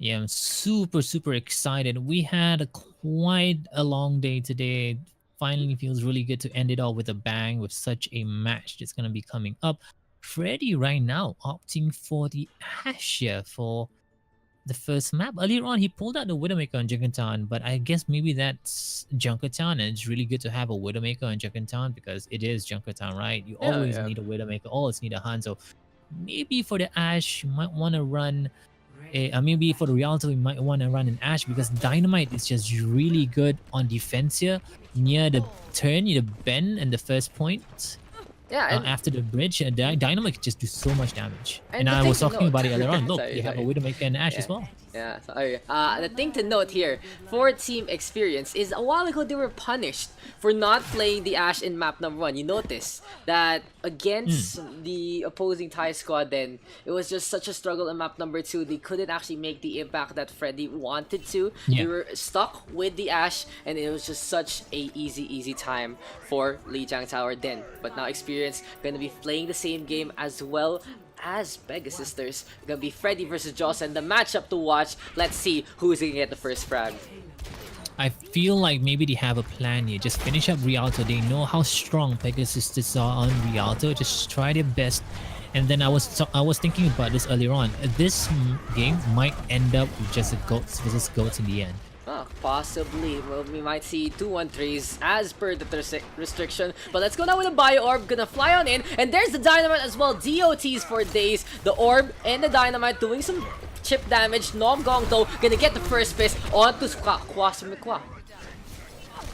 Yeah, I'm super excited. We had quite a long day today. Finally feels really good to end it all with a bang with such a match that's going to be coming up. Freddy right now opting for the Ash here for the first map. Earlier on, he pulled out the Widowmaker on Junkertown, but I guess maybe that's Junkertown, and it's really good to have a Widowmaker on Junkertown because it is Junkertown, right? You Yeah, always yeah. need a Widowmaker, always need a Hunt. So maybe for the Ash, you might want to run maybe for the Rialto, we might want to run an Ash because Dynamite is just really good on defense here near the turn, near the bend and the first point. Yeah, and After the bridge, Dynamite can just do so much damage. And And the I thing was to talking note- about it earlier on. Look, Sorry, you have a sorry. Widowmaker and Ash Yeah. as well. Yeah, sorry. The thing to note here for Team Xperience is a while ago they were punished for not playing the Ash in map number 1. You notice that against the opposing Thai squad, then it was just such a struggle in map number 2. They couldn't actually make the impact that Freddy wanted to. Yeah. They were stuck with the Ash, and it was just such a easy time for Lijiang Tower then. But now Xperience gonna be playing the same game as well as Pegasisters. Gonna be Freddy versus Jocelyn, the matchup to watch. Let's see who's gonna get the first frag. I feel like maybe they have a plan here. Just finish up Rialto. They know how strong Pegasisters are on Rialto. Just try their best. And then I was thinking about this earlier on. This game might end up with just a goats versus goats in the end. Possibly. Well, we might see 2-1-3s as per the restriction. But let's go now with a Bio Orb. Gonna fly on in. And there's the Dynamite as well. DOTs for days. The Orb and the Dynamite doing some chip damage. Nomgong though gonna get the first piss onto Kwa.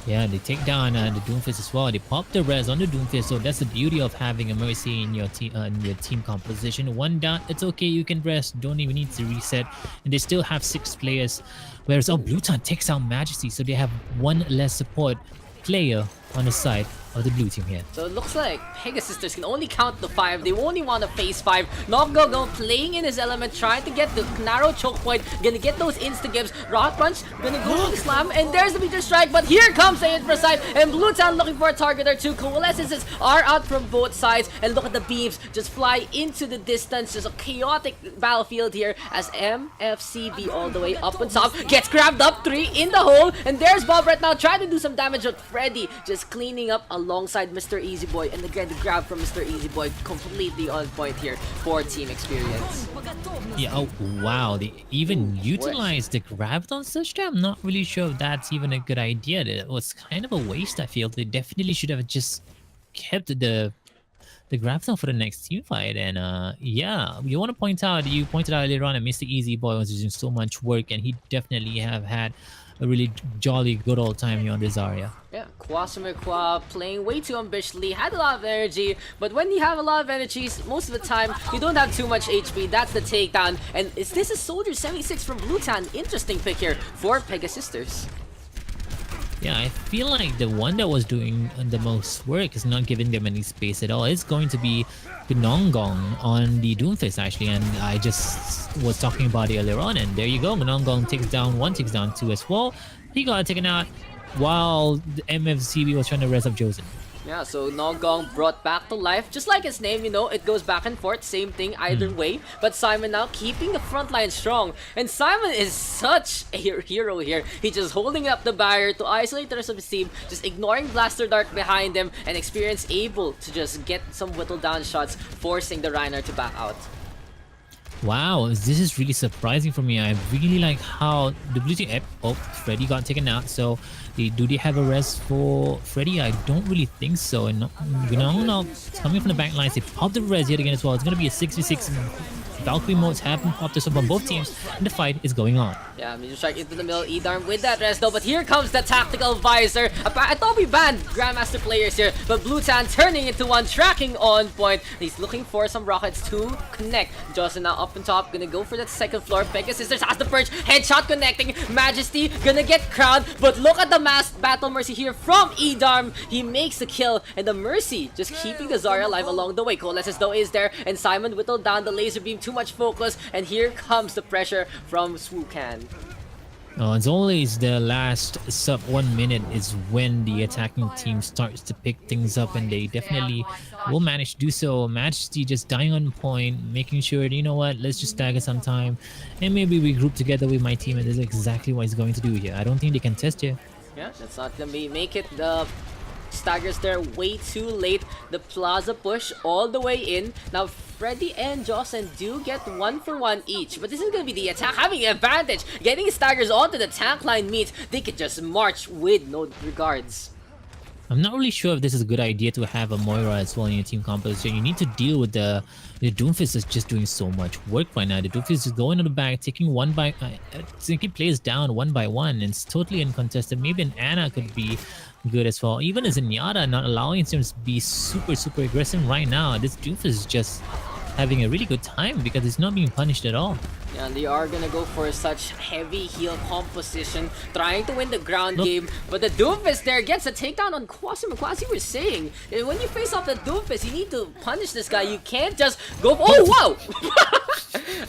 Yeah, they take down the Doomfist as well. They pop the res on the Doomfist, so that's the beauty of having a Mercy in your team composition. One down, it's okay, you can rest. Don't even need to reset. And they still have 6 players. Whereas Blutan takes out Majesty, so they have one less support player on the side of the blue team here. So it looks like Pegasisters can only count the 5. They only want to face 5. Nomgogo playing in his element, trying to get the narrow choke point. Gonna get those insta-gives. Rock Punch, gonna go for the slam. And there's the meteor strike. But here comes the infra side. And Blue Town looking for a target or two. Coalescences are out from both sides. And look at the beams just fly into the distance. Just a chaotic battlefield here as MFCB all the way up on top. Gets grabbed up. 3 in the hole. And there's Bob right now trying to do some damage. But Freddy just cleaning up alongside Mr. Easy Boy, and again the grab from Mr. Easy Boy completely on point here for Team Xperience. Yeah, oh wow, they even utilized the Graviton Search there. I'm not really sure if that's even a good idea. It was kind of a waste, I feel. They definitely should have just kept the Graviton for the next team fight. And yeah, you want to point out, you pointed out earlier on that Mr. Easy Boy was using so much work, and he definitely have had a really jolly good old time here on this area. Yeah, Kwa playing way too ambitiously, had a lot of energy, but when you have a lot of energies, most of the time, you don't have too much HP. That's the takedown. And is this a Soldier 76 from Blutan? Interesting pick here for Pegasisters. Yeah, I feel like the one that was doing the most work is not giving them any space at all. It's going to be Gnongong on the Doomfist actually, and I just was talking about it earlier on, and there you go. Gnongong takes down 1, takes down 2 as well. He got taken out while the MFCB was trying to res up Josen. Yeah, so Nogong brought back to life. Just like his name, you know, it goes back and forth. Same thing either way. But Simon now keeping the front line strong. And Simon is such a hero here. He's just holding up the barrier to isolate the rest of his team. Just ignoring Blaster Dart behind him. And Xperience able to just get some whittled down shots. Forcing the Reiner to back out. Wow, this is really surprising for me. I really like how the blue team... Oh, Freddy got taken out. So, do they have a res for Freddy? I don't really think so. And no, coming from the back lines, they popped the res yet again as well. It's going to be a 6v6. Valkyrie modes have been popped up on both teams, and the fight is going on. Yeah, Meteor Strike into the middle, Edarm with that res though, but here comes the Tactical Visor. I thought we banned Grandmaster players here, but Blutan turning into one, tracking on point. He's looking for some rockets to connect. Jocelyn now up on top, gonna go for that second floor. Pegasisters has the perch, headshot connecting. Majesty gonna get crowned, but look at the masked battle Mercy here from Edarm. He makes the kill, and the Mercy just keeping the Zarya alive along the way. Coalesces though is there, and Simon whittled down the laser beam, too much focus, and here comes the pressure from Swookan. It's always the last sub 1 minute is when the attacking team starts to pick things up, and they definitely will manage to do so. Majesty just dying on point, making sure, you know what, let's just stagger some time, and maybe we group together with my team, and this is exactly what he's going to do here. I don't think they can test here. Yeah, that's not gonna make it. The staggers there way too late. The plaza push all the way in. Now Freddy and Jocelyn do get 1-for-1 each, but this is gonna be the attack having an advantage. Getting staggers onto the tank line means they can just march with no regards. I'm not really sure if this is a good idea to have a Moira as well in your team composition. You need to deal with the Doomfist is just doing so much work right now. The Doomfist is going to the back, taking taking players down one by one, and it's totally uncontested. Maybe an Ana could be good as well. Even as Zenyatta, not allowing him to be super aggressive right now. This Doomfist is just having a really good time because it's not being punished at all. Yeah, and they are gonna go for such heavy heal composition, trying to win the ground game. But the Doomfist there gets a takedown on Quasim. Quasi was saying, when you face off the Doomfist, you need to punish this guy. You can't just go. Oh wow!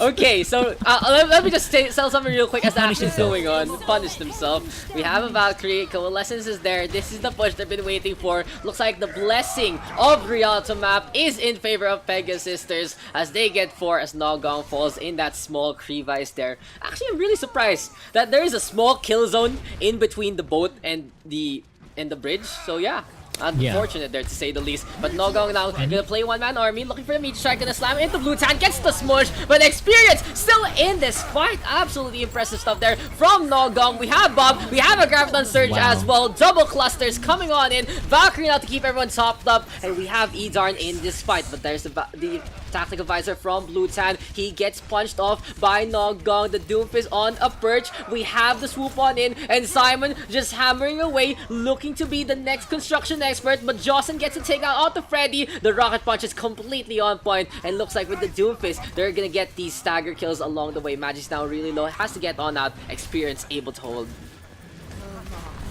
Okay, so let me just sell something real quick as that is going on. Punish himself. We have a Valkyrie. Coalescence is there. This is the push they've been waiting for. Looks like the blessing of Rialto map is in favor of Pegasisters as they get 4 as Nogong falls in that small crevice there. Actually, I'm really surprised that there is a small kill zone in between the boat and the bridge. So yeah. Unfortunate there to say the least. But Nogong now gonna play one-man army, looking for the meat strike, gonna slam into Blue Tan, gets the smush, but Xperience still in this fight. Absolutely impressive stuff there from Nogong. We have Bob, we have a Graviton Surge as well, double clusters coming on in, Valkyrie now to keep everyone topped up, and we have Edarn in this fight, but there's the tactic advisor from Blue Tan. He gets punched off by Nogong. The Doomfist on a perch. We have the swoop on in, and Simon just hammering away, looking to be the next construction expert, but Jocelyn gets to take out the Freddy. The rocket punch is completely on point, and looks like with the Doomfist, they're gonna get these stagger kills along the way. Magic's now really low, has to get on out. Xperience able to hold.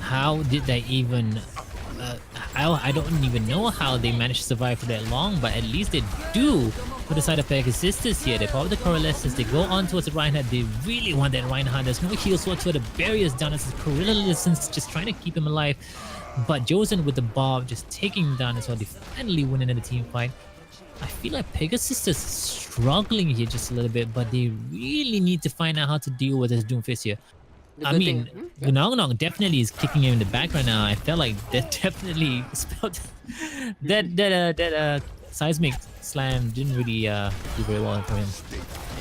How did they even... I don't even know how they managed to survive for that long, but at least they do put aside a Pegasisters here. They pop the Coalescence, they go on towards the Reinhardt. They really want that Reinhardt. There's no heal whatsoever. The barrier's down as Corilla listens, just trying to keep him alive. But Josen with the Bob just taking him down as well. They finally win in the team fight. I feel like Pegasisters is struggling here just a little bit, but they really need to find out how to deal with this Doomfist here. I mean, Gnong definitely is kicking him in the back right now. I felt like that definitely spelled that seismic slam didn't really do very well for him.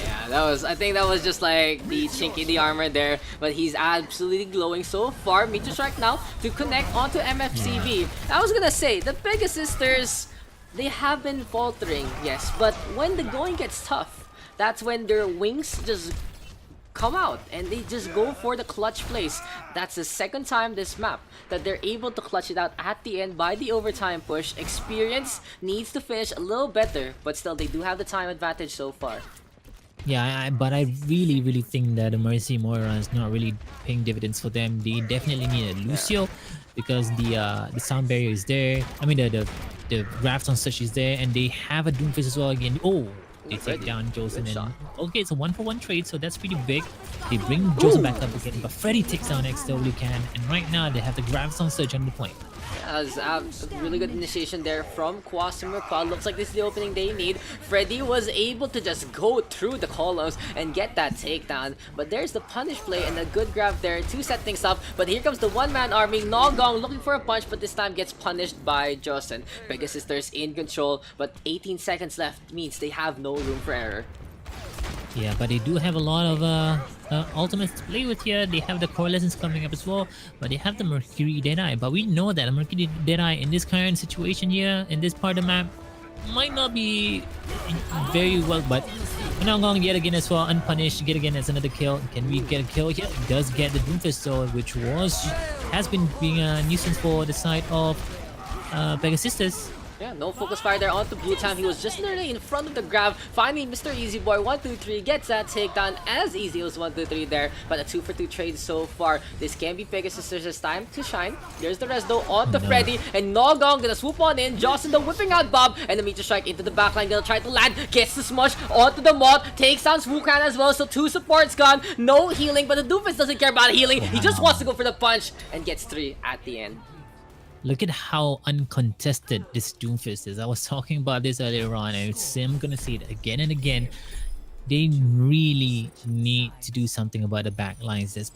Yeah, that was, I think that was just like the chink in the armor there, but he's absolutely glowing so far. Meteor Strike now to connect onto MFCB. I was gonna say, the Pegasisters, they have been faltering, yes, but when the going gets tough, that's when their wings just come out and they just go for the clutch plays. That's the second time this map that they're able to clutch it out at the end by the overtime push. Xperience needs to finish a little better, but still they do have the time advantage so far. Yeah, but I really think that the Mercy Moira is not really paying dividends for them. They definitely need a Lucio because the sound barrier is there. I mean the grafts on such is there, and they have a Doomfist as well again. Oh, they take down Josen, and okay, it's a 1-for-1 trade, so that's pretty big. They bring Josen back up again, but Freddy takes down XWCan, and right now they have the Graviton Surge on the point. As a really good initiation there from Quasim. Looks like this is the opening they need. Freddy was able to just go through the columns and get that takedown, but there's the punish play and a good grab there to set things up. But here comes the one-man army. Nogong looking for a punch, but this time gets punished by Josen. Pegasisters in control, but 18 seconds left means they have no room for error. Yeah, but they do have a lot of ultimates to play with here. They have the Coalescence coming up as well, but they have the Mercury Deadeye. But we know that a Mercury Deadeye in this current situation here, in this part of the map, might not be very well, but we're not going to get again as well, unpunished. Get again as another kill. Can we get a kill here? It does get the Doomfist though, which has been being a nuisance for the side of Pegasisters. Yeah, no focus fire there onto Blue Time. He was just literally in front of the grab. Finally, Mr. Easy Boy 1-2-3 gets that takedown as easy as 1-2-3 there. But a 2-for-2 trade so far. This can be Pegasisters' time to shine. There's the rest though onto Freddy. And Nogong gonna swoop on in. Jocelyn though whipping out Bob. And the Meteor Strike into the backline. Gonna try to land. Gets the smush onto the Moth. Takes down Swookan as well. So 2 supports gone. No healing. But the Doofus doesn't care about healing. He just wants to go for the punch. And gets 3 at the end. Look at how uncontested this Doomfist is. I was talking about this earlier on, and I'm gonna say it again and again. They really need to do something about the backlines. There's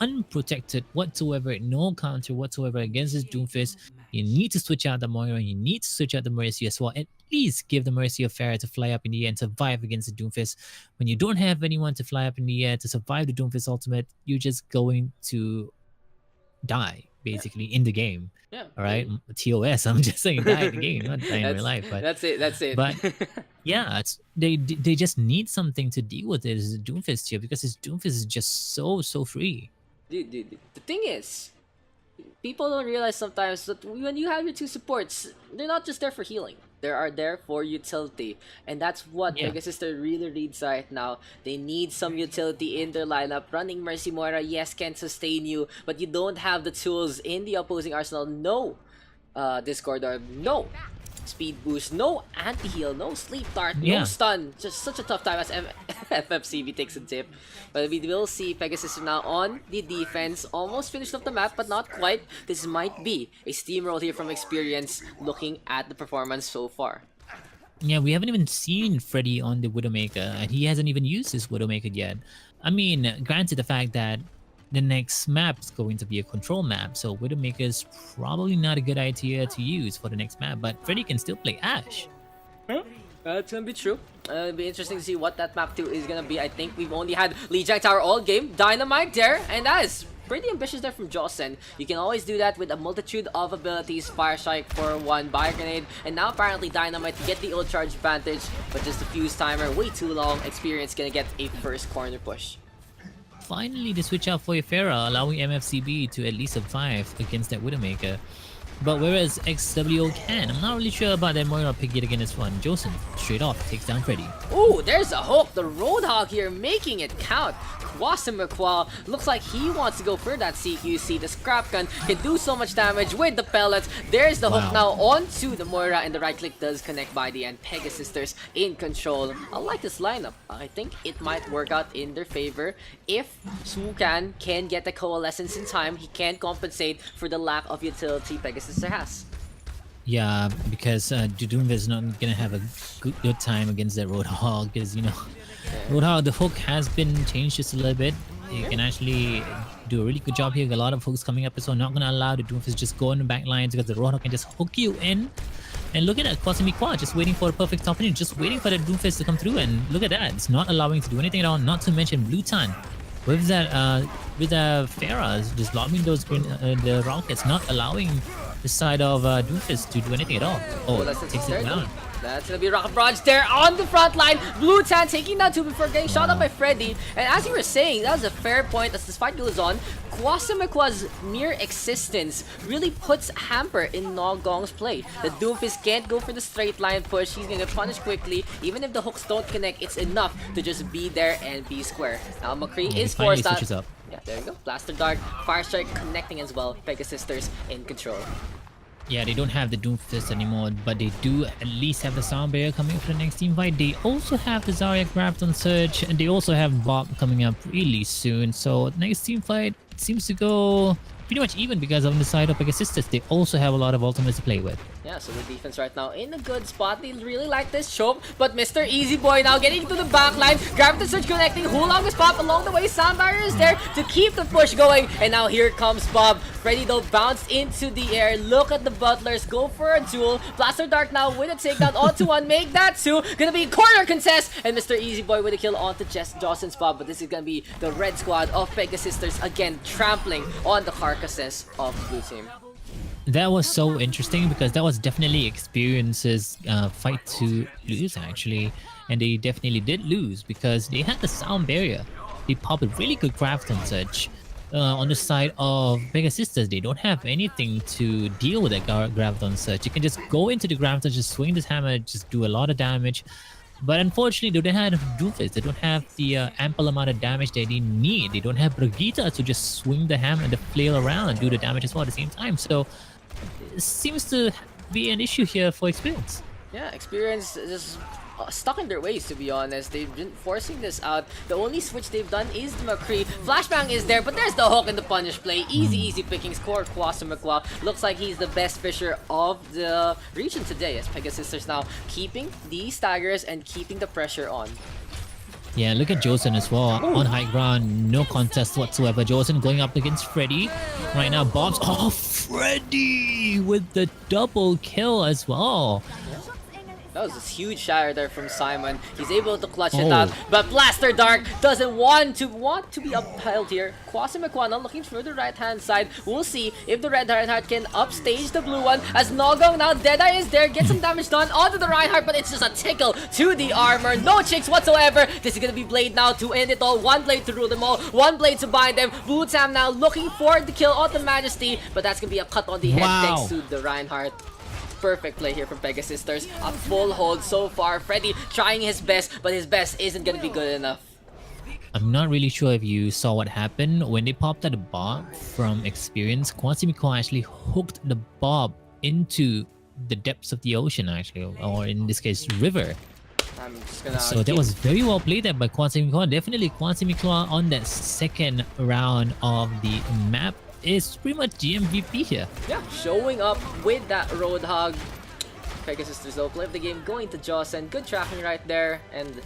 unprotected whatsoever, no counter whatsoever against this Doomfist. You need to switch out the Moira, you need to switch out the Mercy as well. At least give the Mercy of Farah to fly up in the air and survive against the Doomfist. When you don't have anyone to fly up in the air to survive the Doomfist ultimate, you're just going to die basically in the game. Yeah. All right. TOS. I'm just saying die in the game, not die in real life. But that's it. But yeah, they just need something to deal with this Doomfist here because this Doomfist is just so free. Dude, the thing is, people don't realize sometimes that when you have your 2 supports, they're not just there for healing. They are there for utility. And that's what Pegasisters really reads right now. They need some utility in their lineup. Running Mercy Moira, yes, can sustain you, but you don't have the tools in the opposing arsenal. No Discord Orb, no speed boost, no anti-heal, no sleep dart, no stun. Just such a tough time as FFCB takes a dip. But we will see Pegasisters now on the defense. Almost finished off the map, but not quite. This might be a steamroll here from Xperience looking at the performance so far. Yeah, we haven't even seen Freddy on the Widowmaker, and he hasn't even used his Widowmaker yet. I mean, granted the fact that the next map is going to be a control map, so Widowmaker is probably not a good idea to use for the next map, but Freddy can still play Ashe. That's gonna be true. It'll be interesting to see what that map 2 is gonna be. I think we've only had Lee Jack Tower all game. Dynamite there, and that is pretty ambitious there from Jocelyn. You can always do that with a multitude of abilities. Fire Strike for 1, Bio Grenade, and now apparently Dynamite to get the ult charge advantage, but just a fuse timer, way too long. Xperience gonna get a first corner push. Finally, the switch out for Farah, allowing MFCB to at least survive against that Widowmaker. But whereas XWO can, I'm not really sure about that Moira pick yet again this one. Jocelyn, straight off, takes down Freddy. Ooh, there's a hook. The Roadhog here making it count. Quasimaqual looks like he wants to go for that CQC. The scrap gun can do so much damage with the pellets. There's the hook now onto the Moira, and the right click does connect by the end. Pegasisters in control. I like this lineup. I think it might work out in their favor. If Swookan can get the coalescence in time, he can compensate for the lack of utility Pegasisters has. Yeah, because Doomfist is not gonna have a good time against that Roadhog, because you know, Roadhog, the hook has been changed just a little bit. You can actually do a really good job here. A lot of hooks coming up, so not gonna allow the Doomfist just go in the back lines because the Roadhog can just hook you in. And look at that, Quasimiqua just waiting for a perfect opportunity, just waiting for the Doomfist to come through, and look at that, it's not allowing to do anything at all. Not to mention Blutan with that Farah just blocking those green, the rockets, not allowing the side of Doomfist to do anything at all. Oh, takes it down. That's gonna be Rocket Barrage there on the front line. Blue Tan taking down 2 before getting shot up by Freddy. And as you were saying, that was a fair point as this fight goes on. Quasimaqua's mere existence really puts a hamper in Nogong's play. The Doomfist can't go for the straight line push. He's gonna punish quickly. Even if the hooks don't connect, it's enough to just be there and be square. Now McCree is forced out. Yeah, there you go. Blaster Dart, Fire Strike connecting as well. Pegasisters in control. Yeah, they don't have the Doomfist anymore, but they do at least have the Sound Barrier coming for the next team fight. They also have the Zarya grabbed on Surge, and they also have Bob coming up really soon. So next team fight seems to go pretty much even because on the side of Pegasisters, they also have a lot of ultimates to play with. Yeah, so the defense right now in a good spot. They really like this choke, but Mr. Easy Boy now getting to the back line. Gravity Surge connecting. Hulong's pop along the way. Sound Barrier is there to keep the push going. And now here comes Bob. Freddy though bounced into the air. Look at the Butlers. Go for a duel. Blaster Dart now with a takedown onto 1. Make that 2. Gonna be corner contest. And Mr. Easy Boy with a kill onto Jocelyn's Bob. But this is gonna be the red squad of Pegasisters again trampling on the carcasses of the blue team. That was so interesting because that was definitely Xperience's fight to lose actually, and they definitely did lose because they had the Sound Barrier. They popped a really good craft and such, on the side of Pegasisters, they don't have anything to deal with that Graviton Surge. You can just go into the Graviton, just swing this hammer, just do a lot of damage. But unfortunately, they don't have Doofus. They don't have the ample amount of damage that they need. They don't have Brigitte to just swing the hammer and the flail around and do the damage as well at the same time. So it seems to be an issue here for Xperience. Yeah, Xperience just stuck in their ways, to be honest. They've been forcing this out. The only switch they've done is the McCree. Flashbang is there, but there's the hook and the punish play. Easy picking score. Quasimakwa looks like he's the best fisher of the region today, as Pegasisters now keeping the staggers and keeping the pressure on. Yeah, look at Josen as well. On high ground, no contest whatsoever. Josen going up against Freddy. Right now, Bob's... Oh, Freddy with the double kill as well. That was this huge shatter there from Simon. He's able to clutch it out, but Blaster Dark doesn't want to be upheld here. Quasimakwa looking through the right-hand side. We'll see if the Red Reinhardt can upstage the blue one. As Nogong now, Deadeye is there, gets some damage done onto the Reinhardt, but it's just a tickle to the armor. No chicks whatsoever. This is gonna be Blade now to end it all. One blade to rule them all, one blade to bind them. Blue Tam now looking for the kill on the Majesty, but that's gonna be a cut on the head thanks to the Reinhardt. Perfect play here from Pegasisters. A full hold so far. Freddy trying his best, but his best isn't gonna be good enough. I'm not really sure if you saw what happened when they popped out a bomb from Xperience. Quasimakwa actually hooked the bomb into the depths of the ocean, actually, or in this case, river. I'm just gonna So that was very well played there by Quasimakwa. Definitely Quasimakwa on that second round of the map is pretty much the MVP here. Yeah, showing up with that Roadhog. Pegasisters though play of the game, going to Josen. Good tracking right there, and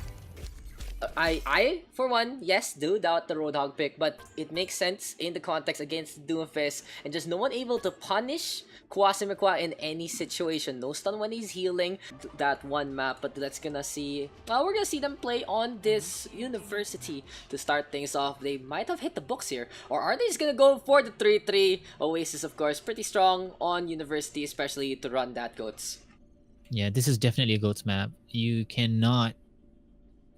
I for one, yes, do doubt the Roadhog pick, but it makes sense in the context against Doomfist, and just no one able to punish Quasimakwa in any situation. No stun when he's healing that one map, but let's gonna see. We're gonna see them play on this University to start things off. They might have hit the books here, or are they just gonna go for the 3-3? Oasis, of course, pretty strong on University, especially to run that goats. Yeah, this is definitely a GOATS map. You cannot...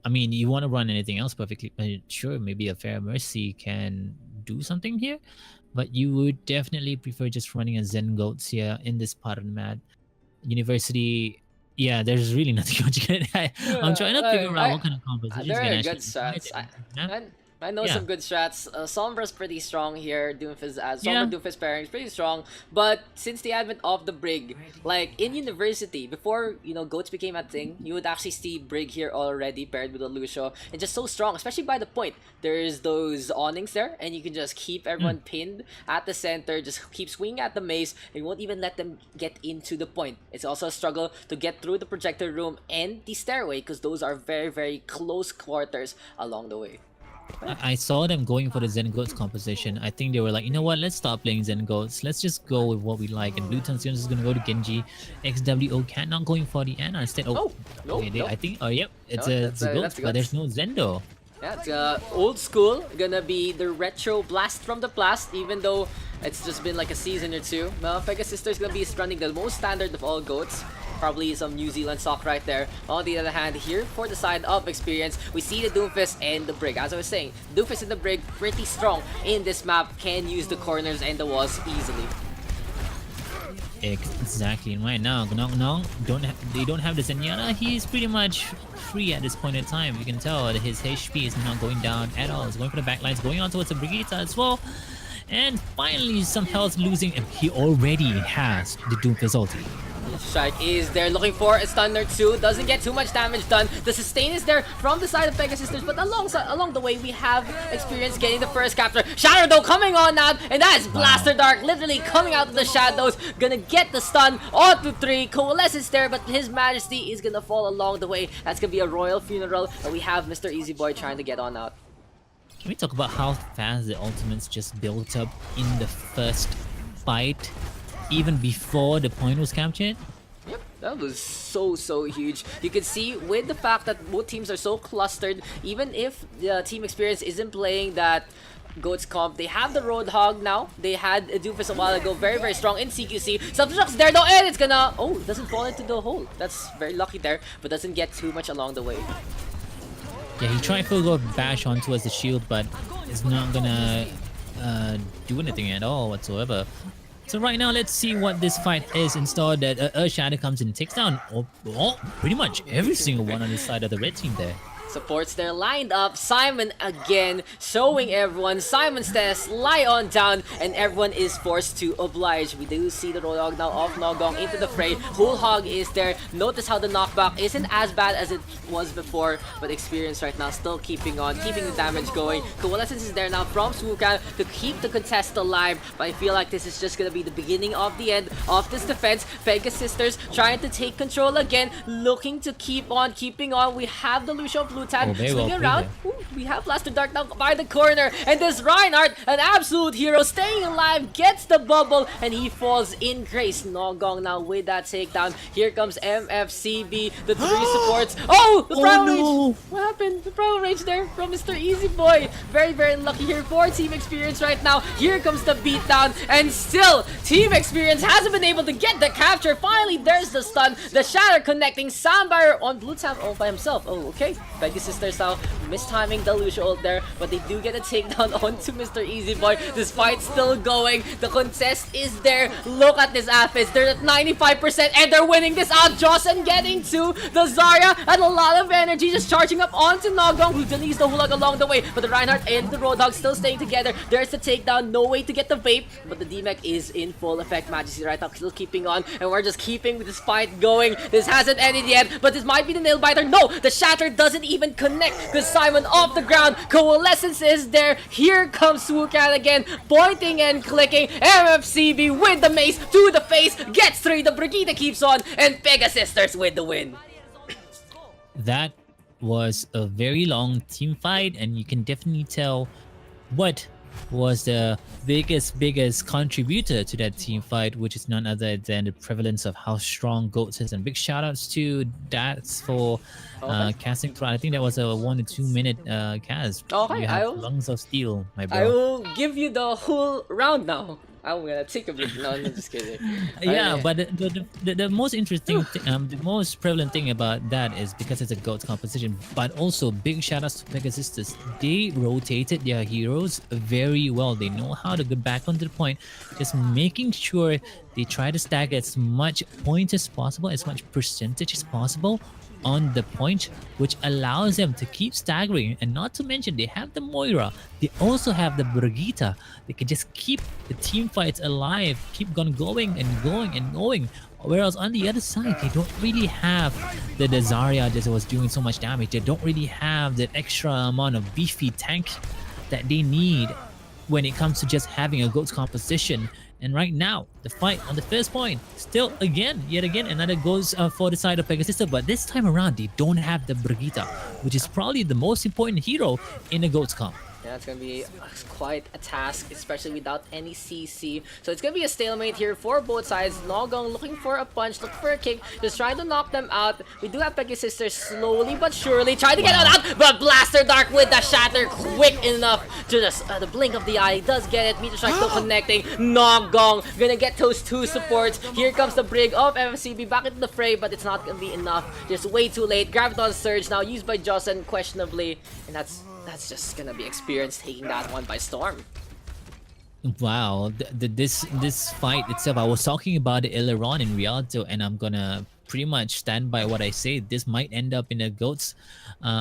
I mean, you want to run anything else perfectly. Sure, maybe a Fair Mercy can do something here, but you would definitely prefer just running a Zen Goats here in this part of the map. University, yeah, there's really nothing much you can... I'm trying to figure out what kind of compositions there can are actually good stats. I know Yeah. some good strats. Sombra's pretty strong here. Doomfist, Sombra Doomfist pairing is pretty strong. But since the advent of the Brig, like in University, before Goats became a thing, you would actually see Brig here already paired with a Lucio, and just so strong, especially by the point. There's those awnings there, and you can just keep everyone pinned at the center. Just keep swinging at the mace, and you won't even let them get into the point. It's also a struggle to get through the projector room and the stairway, because those are very, very close quarters along the way. I saw them going for the Zen Goats composition. I think they were like, you know what, let's stop playing Zen Goats. Let's just go with what we like. And Blue Tension is going to go to Genji. XWO Cat not going for the Ana. Instead, I think, yep, it's a Goats, but there's no Zendo. Yeah, it's old school. Gonna be the retro blast from the blast, even though it's just been like a season or two. Pegasisters gonna be running the most standard of all goats. Probably some New Zealand stock right there. On the other hand, here for the side of Xperience, we see the Doomfist and the Brig. As I was saying, Doomfist and the Brig pretty strong in this map. Can use the corners and the walls easily. Exactly. And right now, Gnong they don't have the Zenyatta. He's pretty much free at this point in time. You can tell that his HP is not going down at all. He's going for the backlines, going on towards the Brigitte as well. And finally, some health losing, and he already has the Doomfist ulti. Strike is there, looking for a stun or two. Doesn't get too much damage done. The sustain is there from the side of Pegasisters, but along the way we have Xperience getting the first capture. Shadow though coming on out, and that's Blaster Dark literally coming out of the shadows. Gonna get the stun onto 3. Coalesce is there, but his Majesty is gonna fall along the way. That's gonna be a royal funeral, and we have Mr. Easy Boy trying to get on out. Can we talk about how fast the ultimates just built up in the first fight, even before the point was captured? Yep, that was so huge. You can see with the fact that both teams are so clustered, even if the Team Xperience isn't playing that Goats comp, they have the Roadhog now. They had a Doofus a while ago, very strong in CQC. Substruct's there though, and it's gonna... Oh, it doesn't fall into the hole. That's very lucky there, but doesn't get too much along the way. Yeah, he tried to go bash on towards the shield, but it's not gonna do anything at all whatsoever. So right now, let's see what this fight is. Instead, that Shadow comes in and takes down pretty much every single one on the side of the red team there. Supports there lined up. Simon again showing everyone. Simon says lie on down, and everyone is forced to oblige. We do see the Roadhog now off Nogong into the fray. Whole Hog is there. Notice how the knockback isn't as bad as it was before, but Xperience right now still keeping on, keeping the damage going. Coalescence is there now from Sukan to keep the contest alive, but I feel like this is just gonna be the beginning of the end of this defense. Pegasisters trying to take control again, looking to keep on keeping on. We have the Lucio Blue Tag swing around. Ooh, we have Blaster Dark now by the corner, and this Reinhardt, an absolute hero, staying alive, gets the bubble, and he falls in grace. Nogong now with that takedown. Here comes MFCB, the three supports. Oh, the Primal Rage! What happened? The Primal Rage there from Mr. Easy Boy. Very, very unlucky here for Team Xperience right now. Here comes the beatdown, and still, Team Xperience hasn't been able to get the capture. Finally, there's the stun. The Shatter connecting Sandfire on Blue Tap all by himself. Oh, okay. Pegasisters now mistiming the Lucio ult there, but they do get a takedown onto Mr. Easy Boy. This fight's still going. The contest is there. Look at this Afiz. They're at 95% and they're winning this out. Jocelyn getting to the Zarya and a lot of energy just charging up onto Nogong, who deletes the Hulag along the way. But the Reinhardt and the Roadhog still staying together. There's the takedown. No way to get the vape, but the DMEC is in full effect. Majesty right now still keeping on, and we're just keeping this fight going. This hasn't ended yet, but this might be the nail biter. No, the Shatter doesn't even connect because Simon off the ground. Coalescence is there. Here comes Sukan again, pointing and clicking. MFCB with the mace to the face, gets through. The Brigitte keeps on, and Pegasisters with the win. That was a very long team fight, and you can definitely tell what was the biggest contributor to that team fight, which is none other than the prevalence of how strong Goats is. And big shout outs to Daks for casting through. I think that was a 1 to 2 minute cast. Okay, you have lungs of steel, my bro. I will give you the whole round now. I'm gonna take a break. No, I'm just kidding. Yeah, but the most interesting, the most prevalent thing about that is because it's a GOAT composition, but also big shout outs to Pegasisters. They rotated their heroes very well. They know how to get back onto the point, just making sure they try to stack as much point as possible, as much percentage as possible on the point, which allows them to keep staggering. And not to mention, they have the Moira, they also have the Brigitte. They can just keep the team fights alive, keep on going and going and going. Whereas on the other side, they don't really have the Zarya that was doing so much damage. They don't really have that extra amount of beefy tank that they need when it comes to just having a GOAT's composition. And right now, the fight on the first point, still yet again, another goes for the side of Pegasisters, but this time around, they don't have the Brigitte, which is probably the most important hero in a GOAT's comp. Yeah, it's gonna be quite a task, especially without any CC. So it's gonna be a stalemate here for both sides. Nogong looking for a punch, looking for a kick, just trying to knock them out. We do have Pegasisters slowly but surely trying to get out, but Blaster Dark with the Shatter quick enough to just the blink of the eye. Does get it. Meteor Strike still connecting. Nogong gonna get those two supports. Here comes the Brig of MFCB back into the fray, but it's not gonna be enough. Just way too late. Graviton Surge now used by Jocelyn questionably, and that's just gonna be Xperience taking that one by storm. Wow, this fight itself, I was talking about it earlier on in Rialto, and I'm gonna pretty much stand by what I say. This might end up in a GOATs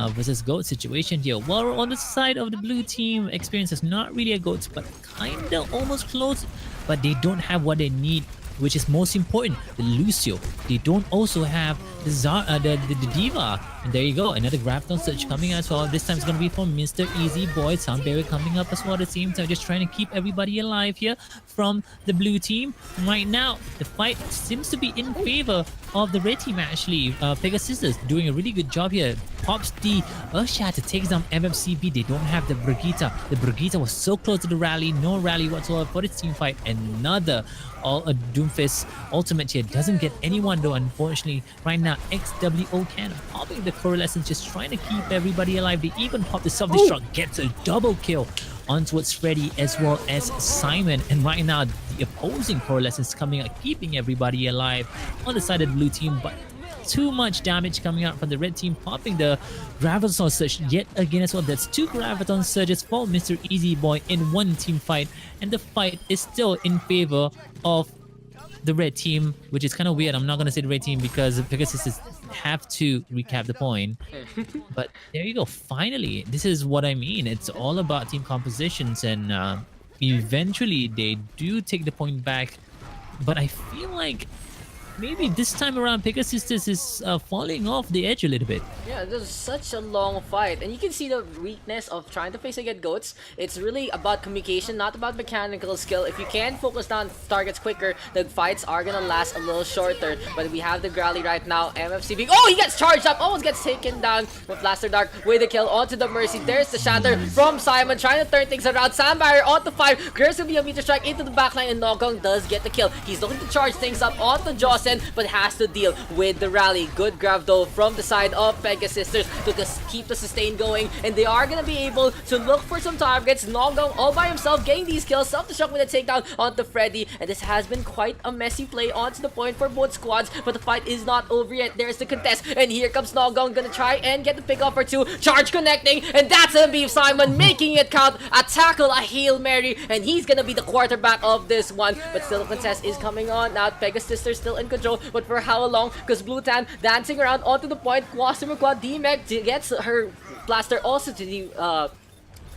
versus GOAT situation here. Well, on the side of the blue team, Xperience is not really a GOATs, but kinda almost close, but they don't have what they need, which is most important, the Lucio. They don't also have the Diva. And there you go, another Graviton Surge coming as well. This time it's going to be from Mr. Easy Boy. Soundberry coming up as well at the same time, just trying to keep everybody alive here from the blue team. Right now, the fight seems to be in favor of the red team actually. Pegasisters doing a really good job here. Pops the Urshat to take down MFCB. They don't have the Brigitte. The Brigitte was so close to the rally. No rally whatsoever for this team fight. Another Doomfist ultimate here. Doesn't get anyone though, unfortunately. Right now, XWO can popping the Coalescence, just trying to keep everybody alive. They even pop the self-destruct, gets a double kill onto its Freddy as well as Simon. And right now, the opposing Coalescence coming out, keeping everybody alive on the side of the blue team. But too much damage coming out from the red team, popping the Graviton Surge yet again as well. That's 2 Graviton Surges for Mr. Easy Boy in one team fight, and the fight is still in favor of the red team, which is kind of weird. I'm not going to say the red team because Pegasisters have to recap the point. But there you go. Finally, this is what I mean. It's all about team compositions, and eventually they do take the point back. But I feel like maybe this time around Pegasisters is falling off the edge a little bit. Yeah, this is such a long fight, and you can see the weakness of trying to face against goats. It's really about communication, not about mechanical skill. If you can focus down targets quicker, the fights are gonna last a little shorter. But we have the Growly right now, MFC being, oh, he gets charged up, almost gets taken down with Blaster Dark with the kill onto the Mercy. There's the Shatter from Simon, trying to turn things around. Sand Barrier onto 5, Graves will be a meter strike into the backline, and Nogong does get the kill. He's looking to charge things up onto Jocelyn, but has to deal with the rally. Good grab though from the side of Pegasisters to just keep the sustain going, and they are gonna be able to look for some targets. Nogong all by himself getting these kills, self-destruct with a takedown onto Freddy, and this has been quite a messy play onto the point for both squads, but the fight is not over yet. There's the contest, and here comes Nogong, gonna try and get the pick off for 2, charge connecting, and that's a beef. Simon making it count, a tackle, a Hail Mary, and he's gonna be the quarterback of this one. But still the contest is coming on. Now Pegasisters still in control, but for how long? Because Blue Tan dancing around onto the point. Quasimo Quad D-Meg gets her blaster also to the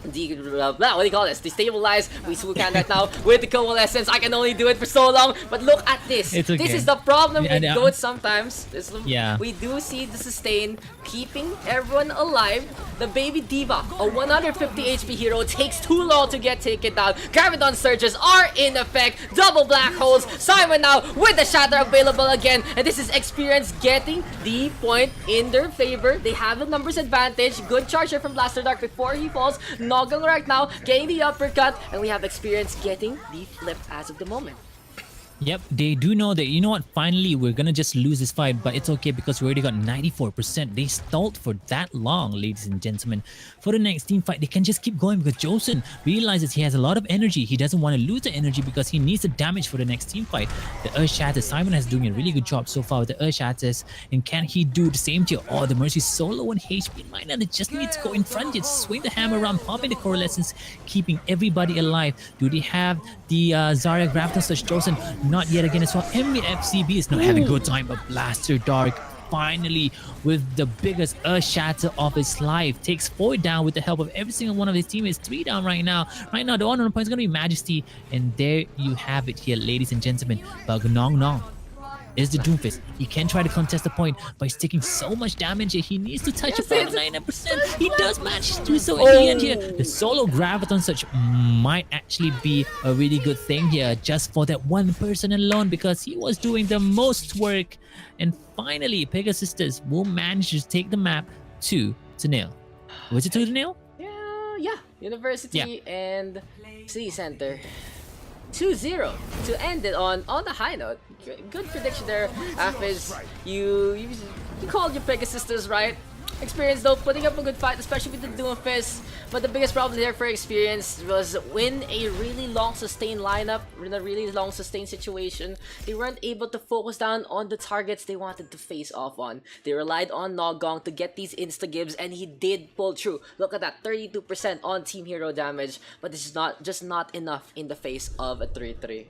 what do you call this? Destabilize. We can right now with the coalescence. I can only do it for so long, but look at this. It's okay. This is the problem with Yeah. goats sometimes. Yeah. We do see the sustain keeping everyone alive. The baby Diva, a 150 HP hero, takes too long to get taken down. Graviton Surges are in effect. Double black holes. Simon now with the Shatter available again, and this is Xperience getting the point in their favor. They have the numbers advantage. Good charger from Blaster Dark before he falls. Noggle right now getting the uppercut, and we have Xperience getting the flip as of the moment. Yep, they do know that, you know what, finally we're gonna just lose this fight, but it's okay because we already got 94%. They stalled for that long, ladies and gentlemen. For the next team fight, they can just keep going because Josen realizes he has a lot of energy. He doesn't want to lose the energy because he needs the damage for the next team fight. The Earth Shatters, Simon is doing a really good job so far with the Earth Shatters, and can he do the same to you? Oh, the Mercy so low on HP, might not just need to go in front, just swing the hammer around, popping the Coalescence, keeping everybody alive. Do they have the Zarya Graviton Surge? Josen not yet again as well. FCB is not having a good time, but Blaster Dark finally with the biggest Earth Shatter of his life takes 4 down with the help of every single one of his teammates. 3 down right now. Right now the one on the point is going to be Majesty, and there you have it here, ladies and gentlemen. But Nong Nong is the Doomfist. He can try to contest the point, but he's taking so much damage here. He needs to touch about 90%. He does manage to do so in the end here. The solo Graviton Surge might actually be a really good thing here just for that one person alone, because he was doing the most work. And finally, Pegasisters will manage to take the map 2-0. Was it 2-0? Yeah. University and City Center. 2-0 to end it on a high note. Good prediction there, Afiz. You called your Pegasisters right. Xperience though putting up a good fight, especially with the Doomfist. But the biggest problem there for Xperience was when a really long sustained lineup, in a really long sustained situation, they weren't able to focus down on the targets they wanted to face off on. They relied on Nogong to get these insta-gives, and he did pull through. Look at that, 32% on team hero damage, but this is not enough in the face of a 3-3.